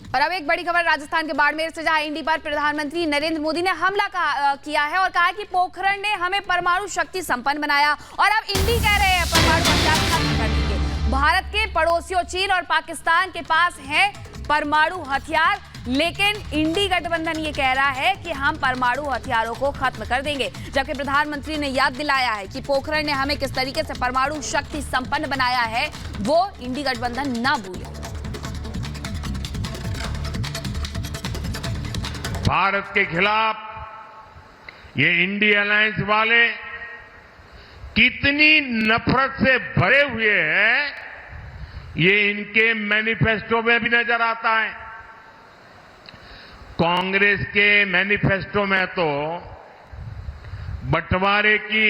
और अब एक बड़ी खबर राजस्थान के बाड़मेर से, जहां इंडी पर प्रधानमंत्री नरेंद्र मोदी ने हमला किया है और कहा है कि पोखरण ने हमें परमाणु शक्ति संपन्न बनाया। और अब इंडी कह रहे हैं परमाणु हथियार खत्म कर देंगे। भारत के पड़ोसियों चीन और पाकिस्तान के पास है परमाणु हथियार, लेकिन इंडी गठबंधन ये कह रहा है कि हम परमाणु हथियारों को खत्म कर देंगे। जबकि प्रधानमंत्री ने याद दिलाया है कि पोखरण ने हमें किस तरीके से परमाणु शक्ति संपन्न बनाया है, वो इंडी गठबंधन ना भूले। भारत के खिलाफ ये इंडी अलायंस वाले कितनी नफरत से भरे हुए हैं, ये इनके मैनिफेस्टो में भी नजर आता है। कांग्रेस के मैनिफेस्टो में तो बंटवारे की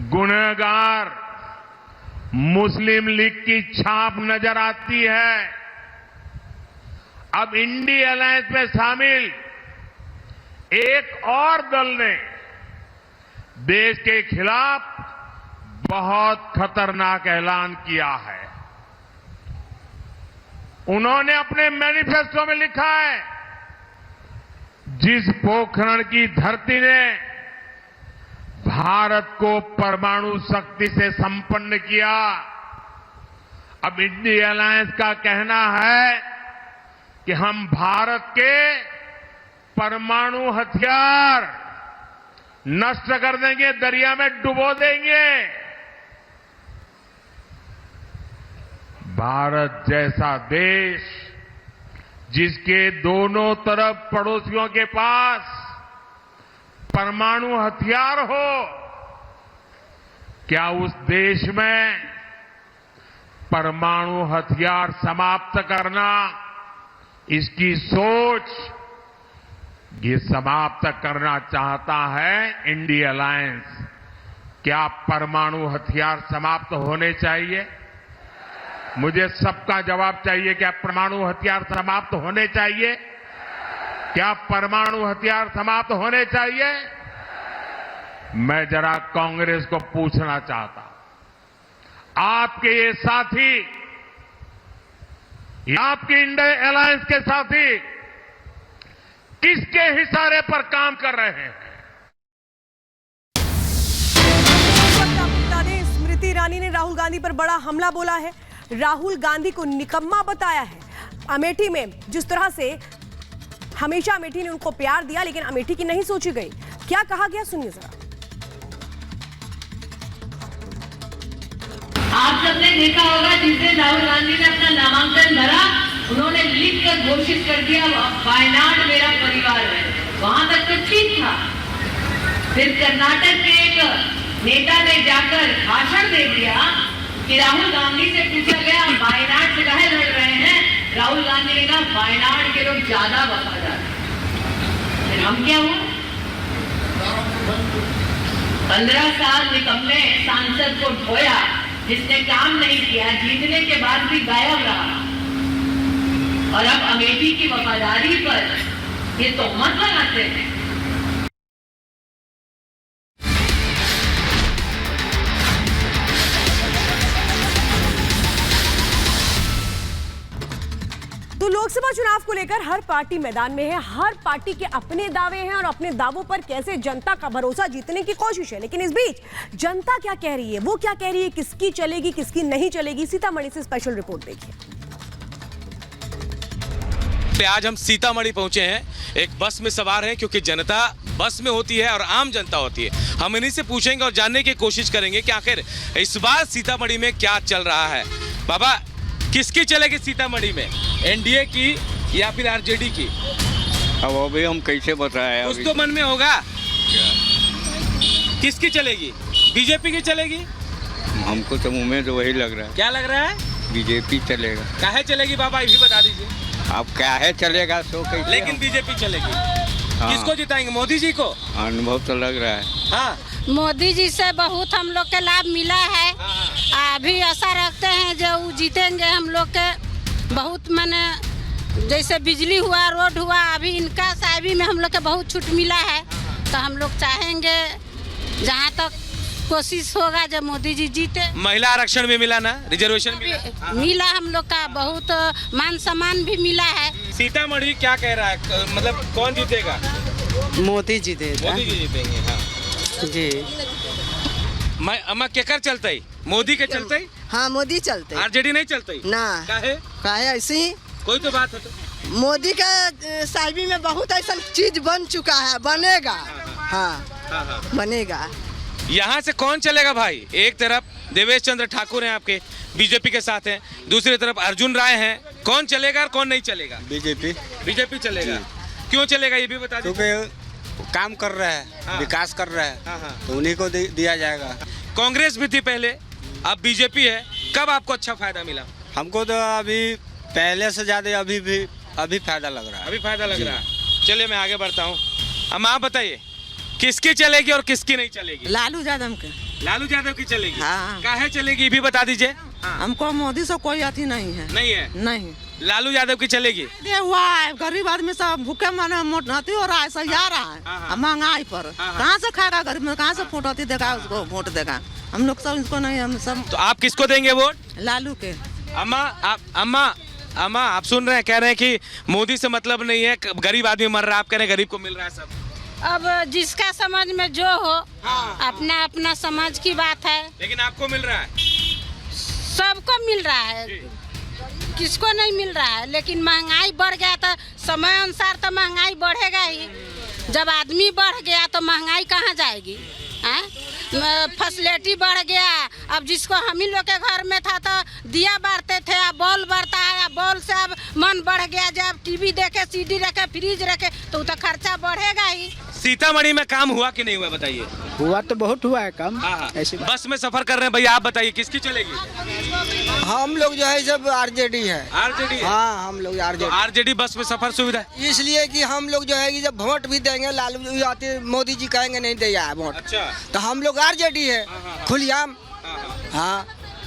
गुनहगार मुस्लिम लीग की छाप नजर आती है। अब इंडी अलायंस में शामिल एक और दल ने देश के खिलाफ बहुत खतरनाक ऐलान किया है। उन्होंने अपने मैनिफेस्टो में लिखा है, जिस पोखरण की धरती ने भारत को परमाणु शक्ति से संपन्न किया, अब इंडी अलायंस का कहना है कि हम भारत के परमाणु हथियार नष्ट कर देंगे, दरिया में डुबो देंगे। भारत जैसा देश जिसके दोनों तरफ पड़ोसियों के पास परमाणु हथियार हो, क्या उस देश में परमाणु हथियार समाप्त करना, इसकी सोच ये समाप्त करना चाहता है इंडी अलायंस। क्या परमाणु हथियार समाप्त होने चाहिए? मुझे सबका जवाब चाहिए। क्या परमाणु हथियार समाप्त होने चाहिए? क्या परमाणु हथियार समाप्त होने चाहिए? मैं जरा कांग्रेस को पूछना चाहता हूं, आपके ये साथी, आपके इंडी अलायंस के साथी किसके इशारे पर काम कर रहे हैं? स्मृति ईरानी ने राहुल गांधी पर बड़ा हमला बोला है, राहुल गांधी को निकम्मा बताया है। अमेठी में जिस तरह से हमेशा अमेठी ने उनको प्यार दिया, लेकिन अमेठी की नहीं सोची गई। क्या कहा गया, सुनिए जरा। आप सबने देखा होगा, जिस दिन राहुल गांधी ने अपना नामांकन भरा, उन्होंने लिखकर घोषित कर दिया वायनाड मेरा परिवार है। वहां तक तो ठीक था। फिर कर्नाटक के एक नेता ने जाकर भाषण दे दिया कि राहुल गांधी से पूछा गया वायनाड से काहे लड़ रहे हैं, राहुल गांधी ने कहा वायनाड के लोग ज्यादा वफादार। फिर हम क्या हुआ? 15 साल निकम्मे सांसद को ढोया, जिसने काम नहीं किया, जीतने के बाद भी गायब रहा, और अब अमेठी की वफादारी पर ये तोहमत लगाते हैं। तो लोकसभा चुनाव को लेकर हर पार्टी मैदान में है, हर पार्टी के अपने दावे हैं और अपने दावों पर कैसे जनता का भरोसा जीतने की कोशिश है। लेकिन इस बीच जनता क्या कह रही है, वो क्या कह रही है, किसकी चलेगी किसकी नहीं चलेगी, सीतामढ़ी से स्पेशल रिपोर्ट देखिए। आज हम सीतामढ़ी पहुंचे हैं, एक बस में सवार हैं, क्योंकि जनता बस में होती है और आम जनता होती है। हम इन्हीं से पूछेंगे और जानने की कोशिश करेंगे कि आखिर इस बार सीतामढ़ी में क्या चल रहा है। बाबा, किसकी चलेगी सीतामढ़ी में, एनडीए की या फिर आरजेडी की? अब अभी हम कैसे बताएं? कुछ तो मन में होगा। किसकी चलेगी? बीजेपी की चलेगी? हमको तो उम्मीद वही लग रहा है। क्या लग रहा है? बीजेपी चलेगा। काहे चलेगी बाबा, ये भी बता दीजिए। अब क्या है चलेगा, सो कैसे? लेकिन बीजेपी चलेगी। हाँ। किसको जिताएंगे, मोदी जी को? अनुभव तो लग रहा है। हाँ, मोदी जी से बहुत हम लोग के लाभ मिला है। अभी आशा रखते हैं जो वो जीतेंगे। हम लोग के बहुत माने जैसे बिजली हुआ, रोड हुआ, अभी इनका साहबी में हम लोग के बहुत छूट मिला है। तो हम लोग चाहेंगे जहाँ तक कोशिश होगा जब मोदी जी जीते। महिला आरक्षण भी मिला ना, रिजर्वेशन मिला? मिला हम लोग का बहुत मान सम्मान भी मिला है। सीतामढ़ी क्या कह रहा है, मतलब कौन जीतेगा? मोदी जी दे मोदी जी जीतेंगे। हाँ जी। मैं अम्मा केकर चलते ही, मोदी के चलते ही? हाँ मोदी चलते आरजेडी नहीं चलते ना। काहे ऐसे ही कोई तो बात है तो। मोदी का साहिबी में बहुत ऐसा चीज बन चुका है, बनेगा। हाँ बनेगा। यहाँ से कौन चलेगा भाई? एक तरफ देवेश चंद्र ठाकुर हैं आपके, बीजेपी के साथ हैं, दूसरी तरफ अर्जुन राय हैं। कौन चलेगा और कौन नहीं चलेगा? बीजेपी चलेगा। क्यों चलेगा ये भी बता दीजिए। क्योंकि काम कर रहा है, हाँ। विकास कर रहा है, हाँ। तो उन्हीं को दिया जाएगा। कांग्रेस भी थी पहले, अब बीजेपी है। कब आपको अच्छा फायदा मिला? हमको तो अभी पहले से ज्यादा अभी फायदा लग रहा है। अभी फायदा लग रहा है। चलिए मैं आगे बढ़ता हूँ। अब आप बताइए किसकी चलेगी और किसकी नहीं चलेगी? लालू यादव के। लालू यादव की चलेगी। हाँ। काहे चलेगी ये भी बता दीजिए। हमको मोदी से कोई अथी नहीं है। नहीं है? नहीं। लालू यादव की चलेगी। ये हुआ है, गरीब आदमी सब भूखे मरने मोटी हो रहा है, सब जा रहा हाँ। है महंगाई पर। कहाँ से खाएगा गरीब में, कहाँ से फोटोती देगा उसको वोट देगा? हम लोग सब इसको नहीं, हम सब तो आप किसको देंगे वोट? लालू के। अम्मा आप सुन रहे हैं, कह रहे हैं कि मोदी से मतलब नहीं है, गरीब आदमी मर रहा है, आप कह रहे हैं गरीब को मिल रहा है सब। अब जिसका समझ में जो हो, अपना अपना समझ की बात है। लेकिन आपको मिल रहा है? सबको मिल रहा है, किसको नहीं मिल रहा है। लेकिन महंगाई बढ़ गया तो समय अनुसार तो महंगाई बढ़ेगा ही। जब आदमी बढ़ गया तो महंगाई कहाँ जाएगी? फैसिलिटी बढ़ गया। अब जिसको हम ही लोग के घर में था तो दिया बारते थे, अब बॉल बढ़ता है। अब बॉल से अब मन बढ़ गया, जब टीवी देखे, सीडी रखे, फ्रिज रखे तो खर्चा बढ़ेगा ही। सीतामढ़ी में काम हुआ कि नहीं हुआ बताइए? हुआ तो बहुत हुआ है काम। ऐसे बस में सफर कर रहे हैं भैया, आप बताइए किसकी चलेगी? हम लोग जो है सब आरजेडी है। आरजेडी? हाँ हम लोग आरजेडी। आरजेडी बस में सफर सुविधा इसलिए कि हम लोग जो है कि जब वोट भी देंगे, लालू जी आते, मोदी जी कहेंगे नहीं दिया है वोट। अच्छा। तो हम लोग आरजेडी है खुलेआम। हाँ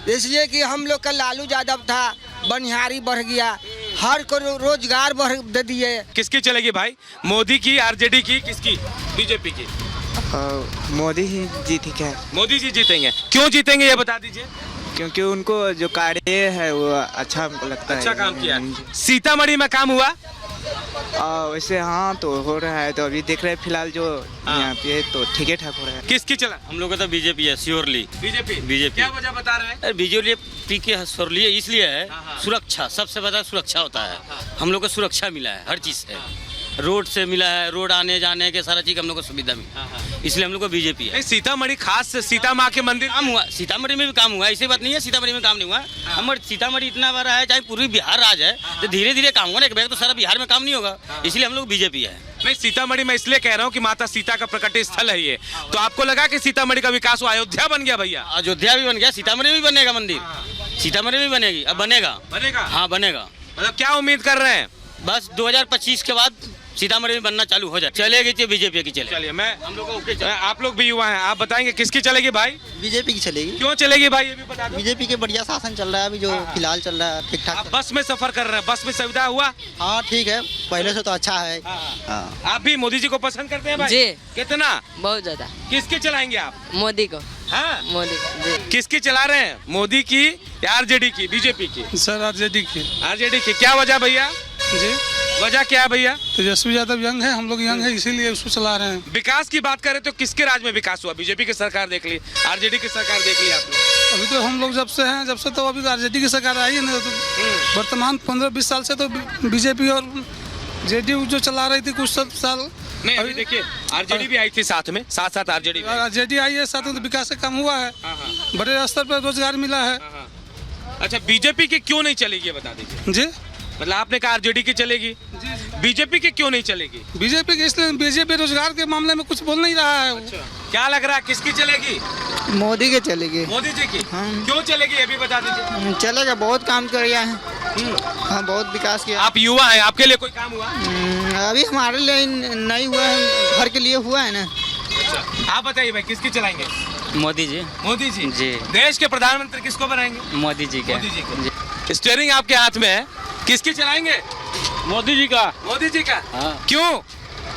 इसलिए कि हम लोग का लालू यादव था, बनिहारी बढ़ गया, हर को रोजगार बढ़ दे दिए। किसकी चलेगी भाई? मोदी की, आरजेडी की, किसकी? बीजेपी की। मोदी ही जीती है। मोदी जी जीतेंगे। क्यों जीतेंगे ये बता दीजिए। क्योंकि उनको जो कार्य है वो अच्छा हमको लगता है। अच्छा काम किया। सीतामढ़ी में काम हुआ? वैसे हाँ तो हो रहा है, तो अभी देख रहे हैं फिलहाल जो यहाँ पे तो ठीक है ठाक हो रहा है। किसकी चला? हम लोग का तो बीजेपी है, श्योरली बीजेपी। क्या वजह बता रहे हैं? बीजेपी के श्योरली इसलिए है, सुरक्षा सबसे ज्यादा सुरक्षा होता है। हम लोग को सुरक्षा मिला है, हर चीज से, रोड से मिला है, रोड आने जाने के सारा चीज हम लोग को सुविधा मिला, इसलिए हम लोग को बीजेपी है। सीतामढ़ी खास सीता माँ के मंदिर काम हुआ, सीतामढ़ी में भी काम हुआ, ऐसी बात नहीं है सीतामढ़ी में काम नहीं हुआ। हमारे सीतामढ़ी इतना बड़ा है, चाहे पूरी बिहार राज है, तो धीरे धीरे काम होगा। एक बैग तो सारा बिहार में काम नहीं होगा, इसलिए हम लोग बीजेपी है। मैं सीतामढ़ी में इसलिए कह रहा हूँ कि माता सीता का प्रकट स्थल है ये, तो आपको लगा कि सीतामढ़ी का विकास हुआ, अयोध्या बन गया भैया? अयोध्या भी बन गया, सीतामढ़ी में बनेगा मंदिर, सीतामढ़ी में बनेगी, अब बनेगा। हाँ बनेगा। मतलब क्या उम्मीद कर रहे हैं? बस 2025 के बाद सीतामढ़ी में बनना चालू हो जाए, चलेगी तो बीजेपी की चले। चलिए हम लोग आप लोग भी युवा हैं, आप बताएंगे किसकी चलेगी भाई? बीजेपी की चलेगी। क्यों चलेगी भाई ये भी बता दो। बीजेपी के बढ़िया शासन चल रहा है अभी, जो फिलहाल चल रहा है ठीक ठाक। आप बस में सफर कर रहे हैं, बस में सुविधा हुआ? हाँ ठीक है, पहले से तो अच्छा है। आप भी मोदी जी को पसंद करते हैं भाई? जी। कितना? बहुत ज्यादा। किसके चलाएंगे आप? मोदी को। हाँ मोदी जी। किसकी चला रहे हैं, मोदी की या आरजेडी की? बीजेपी की। सर आरजेडी की। आरजेडी की। क्या वजह भैया जी? वजह क्या है भैया? तेजस्वी यादव यंग है, हम लोग यंग है, इसीलिए उसको चला रहे हैं। विकास की बात करें तो किसके राज में विकास हुआ? बीजेपी की सरकार देख ली, आरजेडी की सरकार देख ली आपने? अभी तो हम लोग जब से हैं, जब से तो अभी आरजेडी की सरकार आई है ना, तो वर्तमान 15-20 साल से तो बीजेपी और जेडीयू जो चला रही थी कुछ साल। नहीं अभी देखिए आरजेडी भी आई थी साथ में, साथ साथ आरजेडी आई है, साथ में तो विकास का काम हुआ है, बड़े स्तर पर रोजगार मिला है। अच्छा बीजेपी की क्यों नहीं चलेगी ये बता दीजिए। जी मतलब आपने कहा आरजेडी की चलेगी, बीजेपी की क्यों नहीं चलेगी? बीजेपी के इसलिए, बीजेपी रोजगार के मामले में कुछ बोल नहीं रहा है। अच्छा। क्या लग रहा है किसकी चलेगी? मोदी के चलेगी। मोदी जी की। क्यों चलेगी ये भी बता दीजिए। चलेगा, बहुत काम किया है। हाँ बहुत विकास किया। आप युवा हैं, आपके लिए कोई काम हुआ? अभी हमारे लिए नहीं हुआ है, घर के लिए हुआ है ना। अच्छा। आप बताइए भाई किसकी चलाएंगे? मोदी जी। मोदी जी जी। देश के प्रधानमंत्री किसको बनाएंगे? मोदी जी के। मोदी जी को। स्टीयरिंग आपके हाथ में है, किसकी चलाएंगे? मोदी जी का। मोदी जी का। हाँ। क्यों?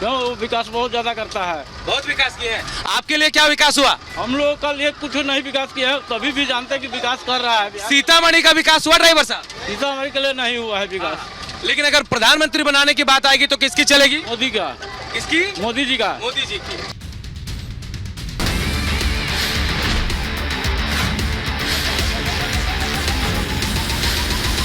क्यों, वो विकास बहुत ज्यादा करता है। बहुत विकास किए हैं। आपके लिए क्या विकास हुआ? हम लोग कल एक कुछ नहीं विकास किया है, तभी भी जानते हैं कि विकास कर रहा है। सीतामढ़ी का विकास हुआ ड्राइवर साहब? सीतामढ़ी के लिए नहीं हुआ है विकास। लेकिन अगर प्रधानमंत्री बनाने की बात आएगी तो किसकी चलेगी? मोदी का। किसकी? मोदी जी का। मोदी जी की।